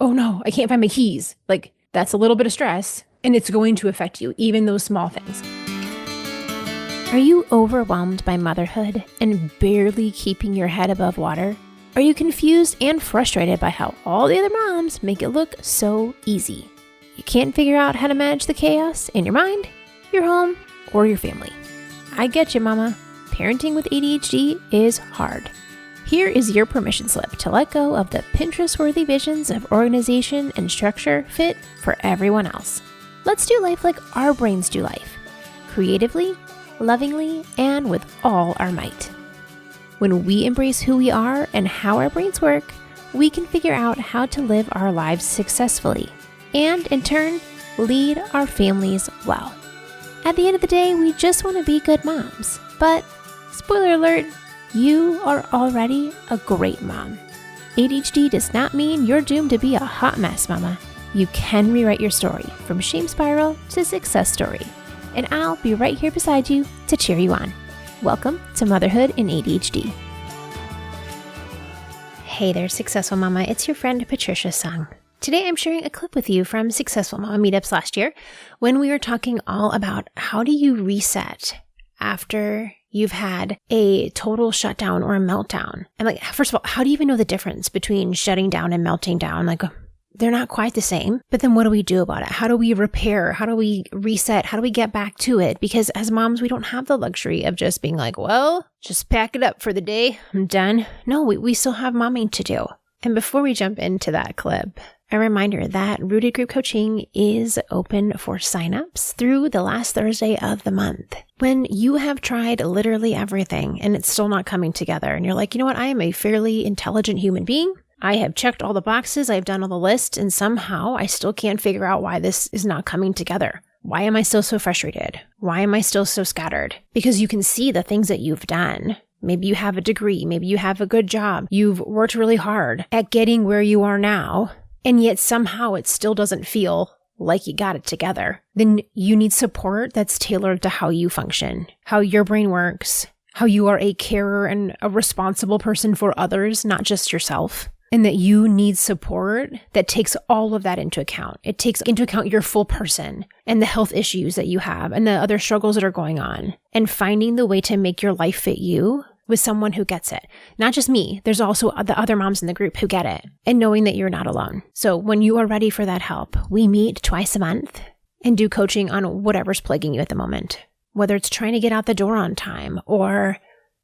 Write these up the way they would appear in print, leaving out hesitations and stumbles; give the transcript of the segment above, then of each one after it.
oh no, I can't find my keys. Like that's a little bit of stress and it's going to affect you, even those small things. Are you overwhelmed by motherhood and barely keeping your head above water? Are you confused and frustrated by how all the other moms make it look so easy? You can't figure out how to manage the chaos in your mind, your home, or your family. I get you, mama. Parenting with ADHD is hard. Here is your permission slip to let go of the Pinterest-worthy visions of organization and structure fit for everyone else. Let's do life like our brains do life. Creatively, lovingly, and with all our might. When we embrace who we are and how our brains work, we can figure out how to live our lives successfully and, in turn, lead our families well. At the end of the day, we just want to be good moms. But, spoiler alert, you are already a great mom. ADHD does not mean you're doomed to be a hot mess, mama. You can rewrite your story from shame spiral to success story. And I'll be right here beside you to cheer you on. Welcome to Motherhood in ADHD. Hey there, Successful Mama. It's your friend Patricia Sung. Today I'm sharing a clip with you from Successful Mama Meetups last year when we were talking all about how do you reset after you've had a total shutdown or a meltdown. And like, first of all, how do you even know the difference between shutting down and melting down? Like, they're not quite the same, but then what do we do about it? How do we repair? How do we reset? How do we get back to it? Because as moms, we don't have the luxury of just being like, well, just pack it up for the day. I'm done. No, we still have momming to do. And before we jump into that clip, a reminder that Rooted Group Coaching is open for signups through the last Thursday of the month. When you have tried literally everything and it's still not coming together and you're like, you know what? I am a fairly intelligent human being. I have checked all the boxes, I've done all the lists, and somehow I still can't figure out why this is not coming together. Why am I still so frustrated? Why am I still so scattered? Because you can see the things that you've done. Maybe you have a degree, maybe you have a good job. You've worked really hard at getting where you are now, and yet somehow it still doesn't feel like you got it together. Then you need support that's tailored to how you function, how your brain works, how you are a carer and a responsible person for others, not just yourself. And that you need support that takes all of that into account. It takes into account your full person and the health issues that you have and the other struggles that are going on. And finding the way to make your life fit you with someone who gets it. Not just me. There's also the other moms in the group who get it. And knowing that you're not alone. So when you are ready for that help, we meet twice a month and do coaching on whatever's plaguing you at the moment. Whether it's trying to get out the door on time or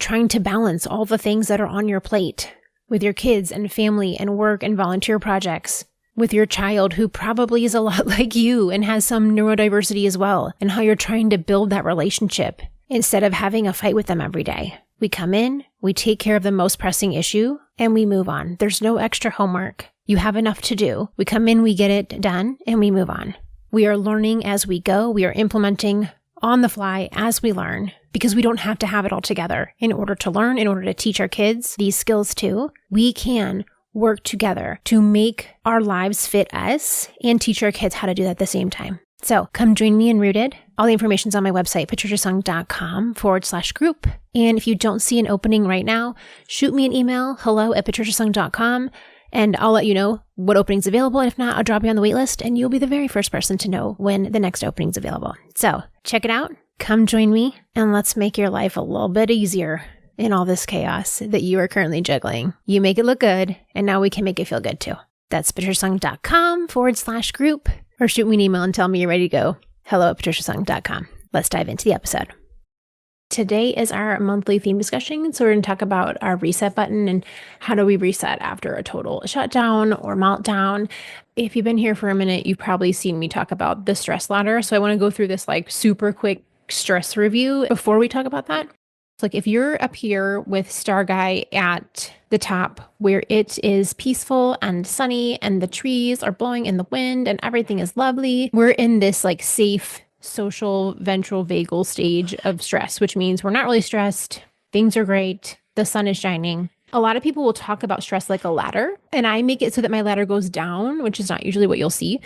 trying to balance all the things that are on your plate with your kids and family and work and volunteer projects, with your child who probably is a lot like you and has some neurodiversity as well, and how you're trying to build that relationship instead of having a fight with them every day. We come in, we take care of the most pressing issue, and we move on. There's no extra homework. You have enough to do. We come in, we get it done, and we move on. We are learning as we go. We are implementing on the fly as we learn, because we don't have to have it all together in order to learn, in order to teach our kids these skills too. We can work together to make our lives fit us and teach our kids how to do that at the same time. So come join me in Rooted. All the information's on my website, patriciasung.com/group. And if you don't see an opening right now, shoot me an email, hello@patriciasung.com, and I'll let you know what opening's available. And if not, I'll drop you on the wait list and you'll be the very first person to know when the next opening's available. So check it out. Come join me and let's make your life a little bit easier in all this chaos that you are currently juggling. You make it look good, and now we can make it feel good too. That's patriciasung.com/group, or shoot me an email and tell me you're ready to go. hello@patriciasung.com. Let's dive into the episode. Today is our monthly theme discussion, so we're going to talk about our reset button and how do we reset after a total shutdown or meltdown. If you've been here for a minute, you've probably seen me talk about the stress ladder, so I want to go through this like super quick stress review before we talk about that. Like if you're up here with Star Guy at the top where it is peaceful and sunny and the trees are blowing in the wind and everything is lovely, we're in this like safe social ventral vagal stage of stress, which means we're not really stressed. Things are great. The sun is shining. A lot of people will talk about stress like a ladder, and I make it so that my ladder goes down, which is not usually what you'll see.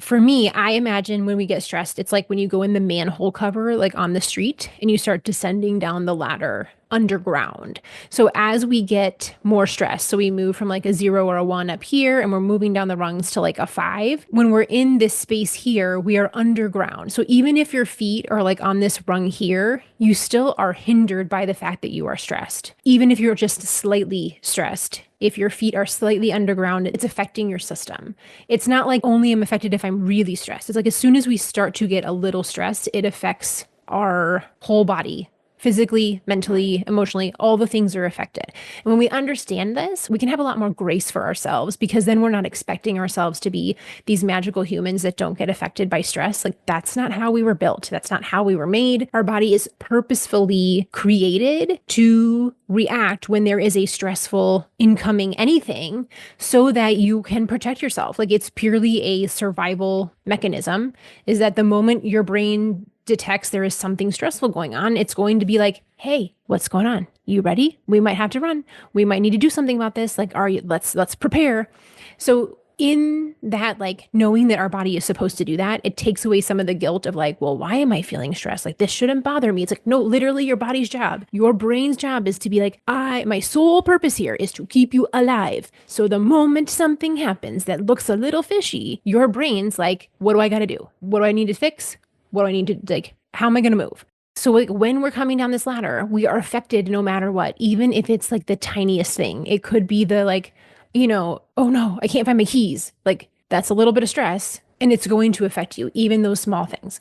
For me, I imagine when we get stressed, it's like when you go in the manhole cover, like on the street, and you start descending down the ladder underground. So as we get more stressed, so we move from like a 0 or a 1 up here, and we're moving down the rungs to like a 5. When we're in this space here, we are underground. So even if your feet are like on this rung here, you still are hindered by the fact that you are stressed. Even if you're just slightly stressed, if your feet are slightly underground, it's affecting your system. It's not like only I'm affected if I'm really stressed. It's like as soon as we start to get a little stressed, it affects our whole body. Physically, mentally, emotionally, all the things are affected. And when we understand this, we can have a lot more grace for ourselves, because then we're not expecting ourselves to be these magical humans that don't get affected by stress. Like, that's not how we were built. That's not how we were made. Our body is purposefully created to react when there is a stressful incoming anything so that you can protect yourself. Like, it's purely a survival mechanism, is that the moment your brain detects there is something stressful going on, it's going to be like, hey, what's going on? You ready? We might have to run. We might need to do something about this. Like, let's prepare. So in that, like, knowing that our body is supposed to do that, it takes away some of the guilt of like, well, why am I feeling stressed? Like, this shouldn't bother me. It's like, no, literally your body's job, your brain's job is to be like, my sole purpose here is to keep you alive. So the moment something happens that looks a little fishy, your brain's like, what do I got to do? What do I need to fix? What do I need to, like, how am I going to move? So like when we're coming down this ladder, we are affected no matter what, even if it's like the tiniest thing. It could be the like, oh no, I can't find my keys. Like, that's a little bit of stress, and it's going to affect you, even those small things.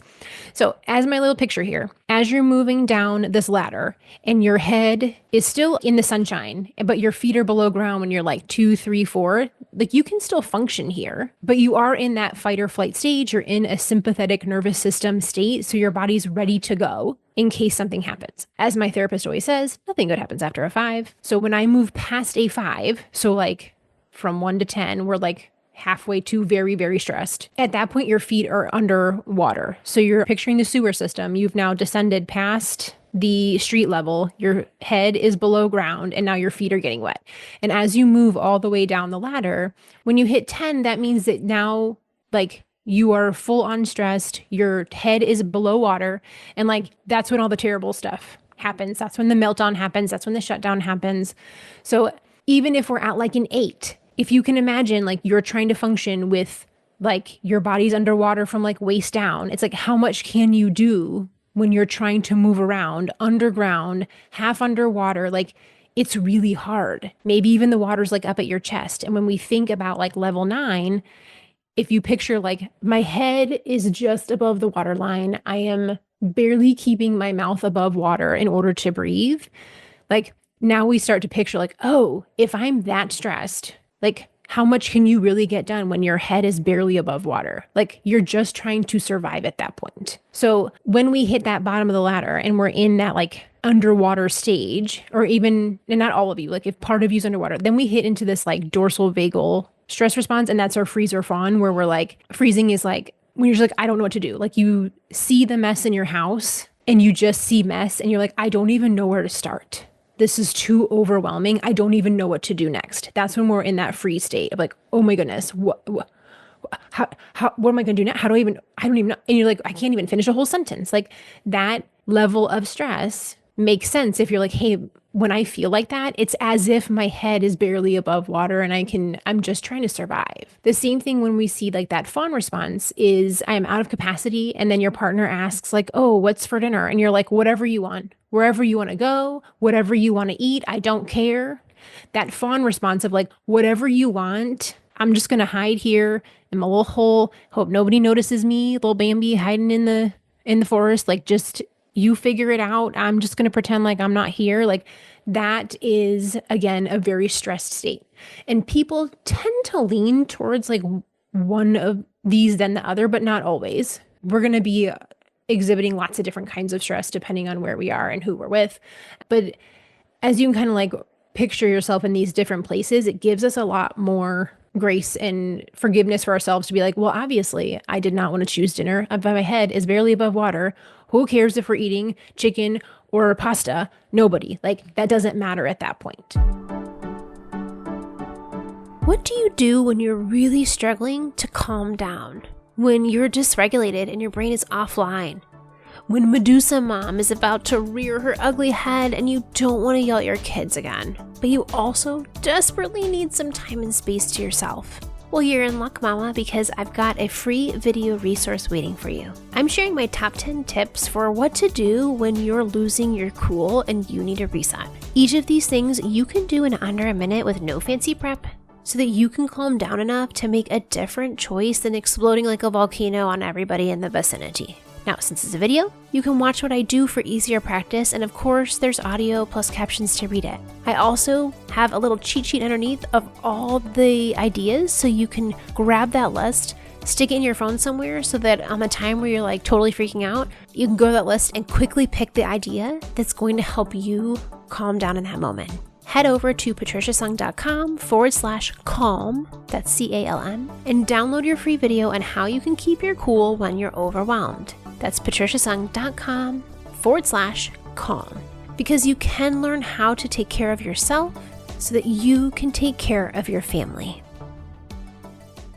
So as my little picture here, as you're moving down this ladder and your head is still in the sunshine, but your feet are below ground when you're like 2, 3, 4, like you can still function here, but you are in that fight or flight stage. You're in a sympathetic nervous system state. So your body's ready to go in case something happens. As my therapist always says, nothing good happens after a 5. So when I move past a 5, so like from 1 to 10, we're like halfway to very, very stressed. At that point, your feet are underwater. So you're picturing the sewer system. You've now descended past the street level. Your head is below ground, and now your feet are getting wet. And as you move all the way down the ladder, when you hit 10, that means that now, like, you are full on stressed. Your head is below water. And like, that's when all the terrible stuff happens. That's when the meltdown happens. That's when the shutdown happens. So even if we're at like an 8, if you can imagine, like, you're trying to function with like your body's underwater from like waist down, it's like, how much can you do when you're trying to move around underground, half underwater? Like, it's really hard. Maybe even the water's like up at your chest. And when we think about like level 9, if you picture like my head is just above the water line, I am barely keeping my mouth above water in order to breathe. Like, now we start to picture like, oh, if I'm that stressed, like, how much can you really get done when your head is barely above water? Like, you're just trying to survive at that point. So when we hit that bottom of the ladder and we're in that like underwater stage, or even, and not all of you, like if part of you's underwater, then we hit into this like dorsal vagal stress response. And that's our freeze or fawn, where we're like, freezing is like when you're just like, I don't know what to do. Like, you see the mess in your house and you just see mess and you're like, I don't even know where to start. This is too overwhelming. I don't even know what to do next. That's when we're in that freeze state of like, oh my goodness, what am I going to do now? I don't even know. And you're like, I can't even finish a whole sentence. Like, that level of stress makes sense if you're like, hey, when I feel like that, it's as if my head is barely above water and I'm just trying to survive. The same thing when we see like that fawn response is, I am out of capacity. And then your partner asks like, oh, what's for dinner? And you're like, whatever you want, wherever you want to go, whatever you want to eat, I don't care. That fawn response of like, whatever you want, I'm just going to hide here in my little hole. Hope nobody notices me, little Bambi hiding in the forest. Like, just, you figure it out. I'm just going to pretend like I'm not here. Like, that is, again, a very stressed state. And people tend to lean towards like one of these than the other, but not always. We're going to be exhibiting lots of different kinds of stress depending on where we are and who we're with. But as you can kind of like picture yourself in these different places, it gives us a lot more grace and forgiveness for ourselves to be like, well, obviously I did not want to choose dinner. If my head is barely above water, who cares if we're eating chicken or pasta? Nobody. Like, that doesn't matter at that point. What do you do when you're really struggling to calm down? When you're dysregulated and your brain is offline? When Medusa Mom is about to rear her ugly head and you don't want to yell at your kids again, but you also desperately need some time and space to yourself. Well, you're in luck, Mama, because I've got a free video resource waiting for you. I'm sharing my top 10 tips for what to do when you're losing your cool and you need a reset. Each of these things you can do in under a minute with no fancy prep, so that you can calm down enough to make a different choice than exploding like a volcano on everybody in the vicinity. Now, since it's a video, you can watch what I do for easier practice, and of course, there's audio plus captions to read it. I also have a little cheat sheet underneath of all the ideas, so you can grab that list, stick it in your phone somewhere, so that on the time where you're like totally freaking out, you can go to that list and quickly pick the idea that's going to help you calm down in that moment. Head over to patriciasung.com/calm, that's CALM, and download your free video on how you can keep your cool when you're overwhelmed. That's patriciasung.com/calm, because you can learn how to take care of yourself so that you can take care of your family.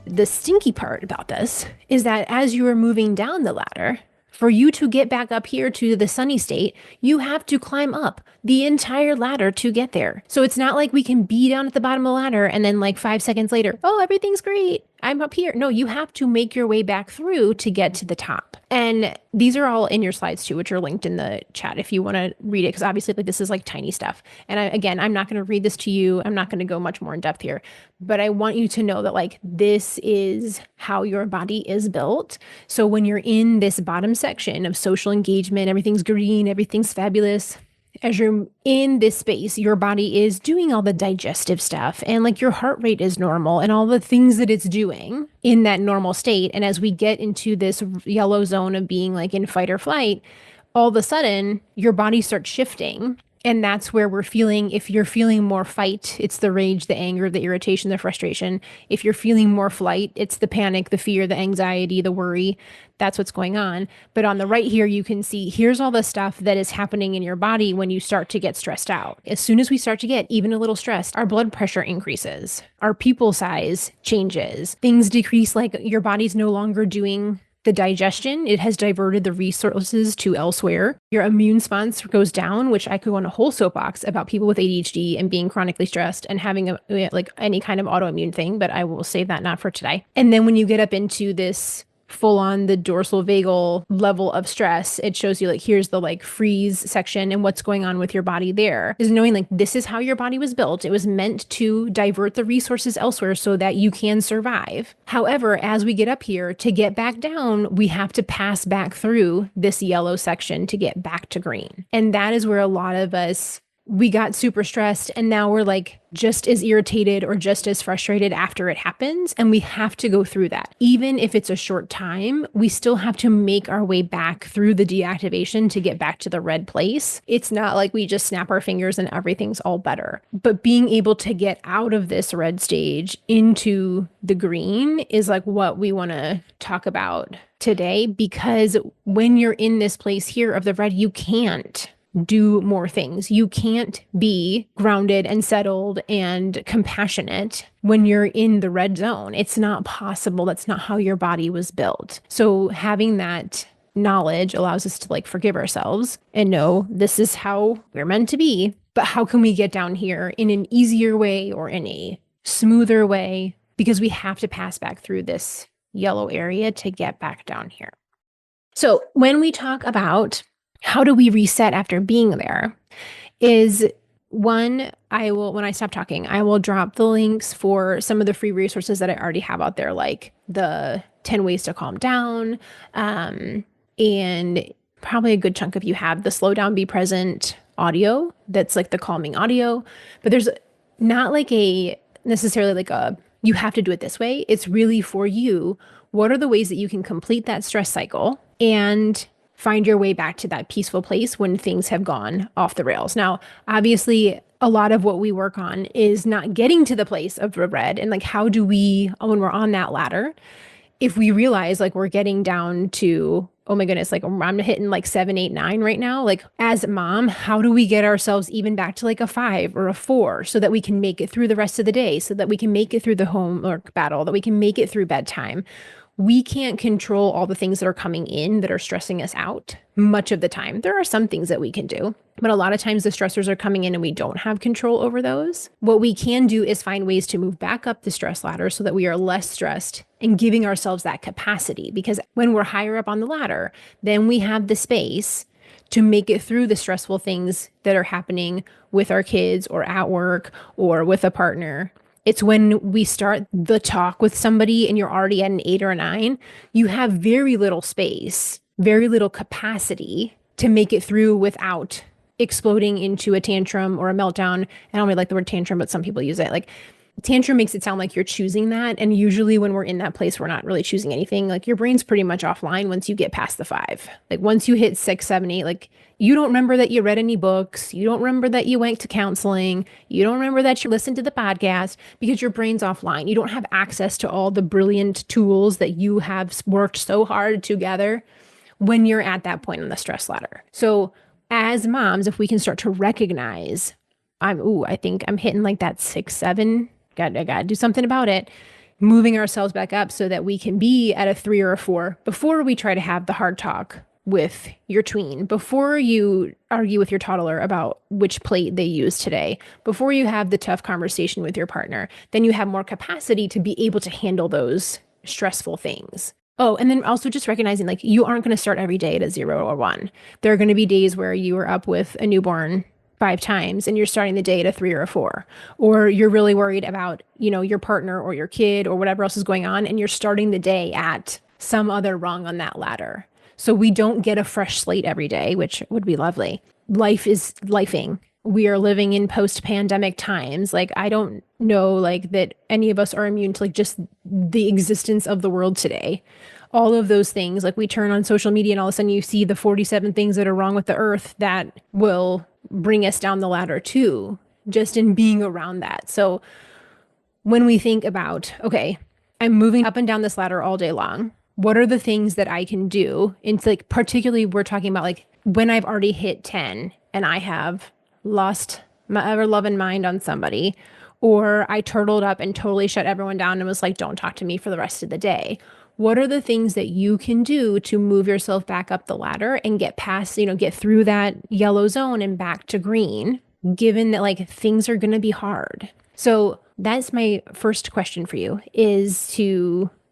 The stinky part about this is that as you are moving down the ladder, for you to get back up here to the sunny state, you have to climb up the entire ladder to get there. So it's not like we can be down at the bottom of the ladder and then like 5 seconds later, oh, everything's great, I'm up here. No, you have to make your way back through to get to the top. And these are all in your slides too, which are linked in the chat if you want to read it, because obviously like this is like tiny stuff. And I'm not going to read this to you. I'm not going to go much more in depth here, but I want you to know that like this is how your body is built. So when you're in this bottom section of social engagement, everything's green, everything's fabulous. As you're in this space, your body is doing all the digestive stuff and like your heart rate is normal and all the things that it's doing in that normal state. And as we get into this yellow zone of being like in fight or flight, all of a sudden your body starts shifting. And that's where we're feeling, if you're feeling more fight, it's the rage, the anger, the irritation, the frustration. If you're feeling more flight, it's the panic, the fear, the anxiety, the worry. That's what's going on. But on the right here, you can see here's all the stuff that is happening in your body when you start to get stressed out. As soon as we start to get even a little stressed, our blood pressure increases, our pupil size changes, things decrease, like your body's no longer doing the digestion. It has diverted the resources to elsewhere. Your immune response goes down, which I could go on a whole soapbox about people with ADHD and being chronically stressed and having like any kind of autoimmune thing, but I will save that not for today. And then when you get up into this full on the dorsal vagal level of stress, it shows you like, here's the like freeze section and what's going on with your body there is knowing like, this is how your body was built. It was meant to divert the resources elsewhere so that you can survive. However, as we get up here to get back down, we have to pass back through this yellow section to get back to green. And that is where a lot of us, we got super stressed and now we're like just as irritated or just as frustrated after it happens. And we have to go through that. Even if it's a short time, we still have to make our way back through the deactivation to get back to the red place. It's not like we just snap our fingers and everything's all better. But being able to get out of this red stage into the green is like what we want to talk about today, because when you're in this place here of the red, you can't do more things. You can't be grounded and settled and compassionate when you're in the red zone. It's not possible. That's not how your body was built. So having that knowledge allows us to like forgive ourselves and know this is how we're meant to be. But how can we get down here in an easier way or in a smoother way? Because we have to pass back through this yellow area to get back down here. So when we talk about how do we reset after being there is one, when I stop talking, I will drop the links for some of the free resources that I already have out there, like the 10 ways to calm down. And probably a good chunk of you have the slow down, be present audio. That's like the calming audio, but there's not like necessarily like you have to do it this way. It's really for you. What are the ways that you can complete that stress cycle and find your way back to that peaceful place when things have gone off the rails? Now, obviously, a lot of what we work on is not getting to the place of the red. And like, how do we, when we're on that ladder, if we realize like we're getting down to, oh my goodness, like I'm hitting like 7, 8, 9 right now. Like as a mom, how do we get ourselves even back to like a 5 or a 4 so that we can make it through the rest of the day, so that we can make it through the homework battle, that we can make it through bedtime? we can't control all the things that are coming in that are stressing us out much of the time. There are some things that we can do, but a lot of times the stressors are coming in and we don't have control over those. What we can do is find ways to move back up the stress ladder so that we are less stressed and giving ourselves that capacity. Because when we're higher up on the ladder, then we have the space to make it through the stressful things that are happening with our kids or at work or with a partner. It's when we start the talk with somebody and you're already at an 8 or a 9, you have very little space, very little capacity to make it through without exploding into a tantrum or a meltdown. I don't really like the word tantrum, but some people use it. Like, tantrum makes it sound like you're choosing that. And usually when we're in that place, we're not really choosing anything. Like, your brain's pretty much offline once you get past the 5. Like, once you hit 6, 7, 8, like, you don't remember that you read any books. You don't remember that you went to counseling. You don't remember that you listened to the podcast because your brain's offline. You don't have access to all the brilliant tools that you have worked so hard to gather when you're at that point on the stress ladder. So as moms, if we can start to recognize, I think I'm hitting like that 6, 7, I gotta do something about it, moving ourselves back up so that we can be at a 3 or a 4 before we try to have the hard talk with your tween, before you argue with your toddler about which plate they use today, before you have the tough conversation with your partner, then you have more capacity to be able to handle those stressful things. Oh, and then also just recognizing, like, you aren't going to start every day at a 0 or 1. There are going to be days where you are up with a newborn 5 times and you're starting the day at a 3 or a 4, or you're really worried about, your partner or your kid or whatever else is going on, and you're starting the day at some other rung on that ladder. So we don't get a fresh slate every day, which would be lovely. Life is lifing. We are living in post-pandemic times. Like, I don't know, like, that any of us are immune to, like, just the existence of the world today. All of those things, like, we turn on social media and all of a sudden you see the 47 things that are wrong with the earth that will bring us down the ladder too, just in being around that. So when we think about, okay, I'm moving up and down this ladder all day long, what are the things that I can do? It's like, particularly we're talking about, like, when I've already hit 10 and I have lost my ever loving mind on somebody, or I turtled up and totally shut everyone down and was like, don't talk to me for the rest of the day. What are the things that you can do to move yourself back up the ladder and get past, get through that yellow zone and back to green, given that, like, things are going to be hard? So that's my first question for you,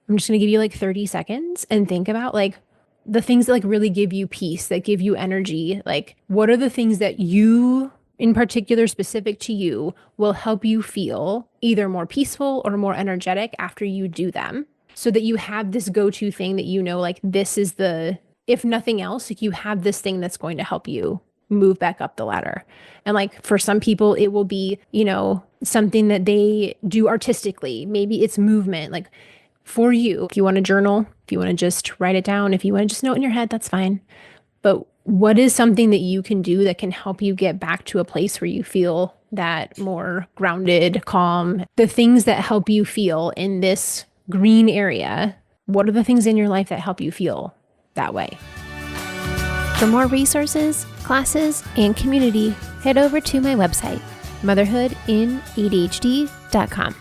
I'm just going to give you like 30 seconds and think about, like, the things that, like, really give you peace, that give you energy. Like, what are the things that you, in particular, specific to you, will help you feel either more peaceful or more energetic after you do them, so that you have this go-to thing that, like, this is if nothing else, like, you have this thing that's going to help you move back up the ladder. And, like, for some people, it will be, something that they do artistically. Maybe it's movement. Like, for you, if you want to journal, if you want to just write it down, if you want to just know it in your head, that's fine. But what is something that you can do that can help you get back to a place where you feel that more grounded, calm, the things that help you feel in this green area? What are the things in your life that help you feel that way? For more resources, classes, and community, head over to my website, motherhoodinadhd.com.